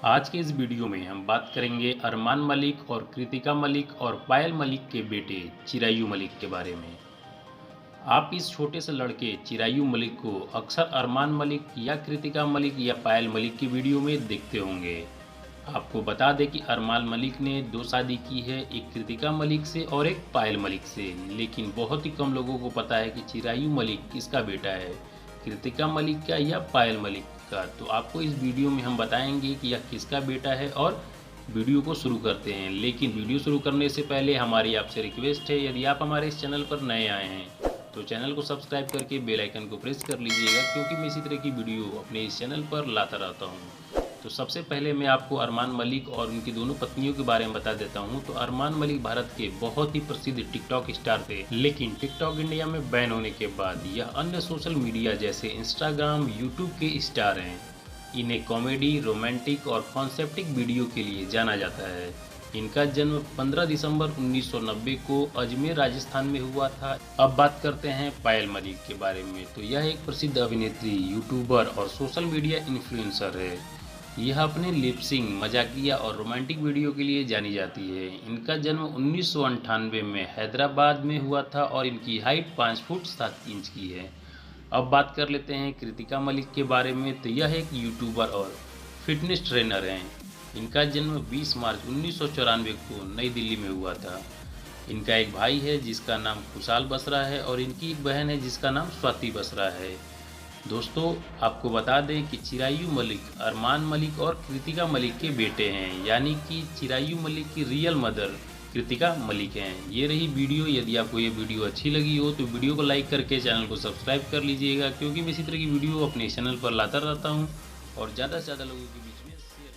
आज के इस वीडियो में हम बात करेंगे अरमान मलिक और कृतिका मलिक और पायल मलिक के बेटे चिरायु मलिक के बारे में। आप इस छोटे से लड़के चिरायु मलिक को अक्सर अरमान मलिक या कृतिका मलिक या पायल मलिक की वीडियो में देखते होंगे। आपको बता दें कि अरमान मलिक ने दो शादी की है, एक कृतिका मलिक से और एक पायल मलिक से, लेकिन बहुत ही कम लोगों को पता है कि चिरायु मलिक किसका बेटा है, कृतिका मलिक का या पायल मलिक का। तो आपको इस वीडियो में हम बताएंगे कि यह किसका बेटा है और वीडियो को शुरू करते हैं। लेकिन वीडियो शुरू करने से पहले हमारी आपसे रिक्वेस्ट है, यदि आप हमारे इस चैनल पर नए आए हैं तो चैनल को सब्सक्राइब करके बेल आइकन को प्रेस कर लीजिएगा, क्योंकि मैं इसी तरह की वीडियो अपने इस चैनल पर लाता रहता हूँ। तो सबसे पहले मैं आपको अरमान मलिक और उनकी दोनों पत्नियों के बारे में बता देता हूँ। तो अरमान मलिक भारत के बहुत ही प्रसिद्ध टिकटॉक स्टार थे, लेकिन टिकटॉक इंडिया में बैन होने के बाद यह अन्य सोशल मीडिया जैसे इंस्टाग्राम, यूट्यूब के स्टार हैं। इन्हें कॉमेडी, रोमांटिक और कॉन्सेप्टिक वीडियो के लिए जाना जाता है। इनका जन्म 15 दिसंबर 1990 को अजमेर, राजस्थान में हुआ था। अब बात करते हैं पायल मलिक के बारे में। तो यह एक प्रसिद्ध अभिनेत्री, यूट्यूबर और सोशल मीडिया इन्फ्लुएंसर है। यह अपने लिपसिंग, मजाकिया और रोमांटिक वीडियो के लिए जानी जाती है। इनका जन्म 1998 में हैदराबाद में हुआ था और इनकी हाइट 5 फुट 7 इंच की है। अब बात कर लेते हैं कृतिका मलिक के बारे में। तो यह एक यूट्यूबर और फिटनेस ट्रेनर हैं। इनका जन्म 20 मार्च 1994 को नई दिल्ली में हुआ था। इनका एक भाई है जिसका नाम खुशाल बसरा है और इनकी एक बहन है जिसका नाम स्वाति बसरा है। दोस्तों, आपको बता दें कि चिरायु मलिक अरमान मलिक और कृतिका मलिक के बेटे हैं, यानी कि चिरायु मलिक की रियल मदर कृतिका मलिक हैं। ये रही वीडियो। यदि आपको ये वीडियो अच्छी लगी हो तो वीडियो को लाइक करके चैनल को सब्सक्राइब कर लीजिएगा, क्योंकि मैं इसी तरह की वीडियो अपने चैनल पर लाता रहता हूँ और ज़्यादा से ज़्यादा लोगों के बीच में शेयर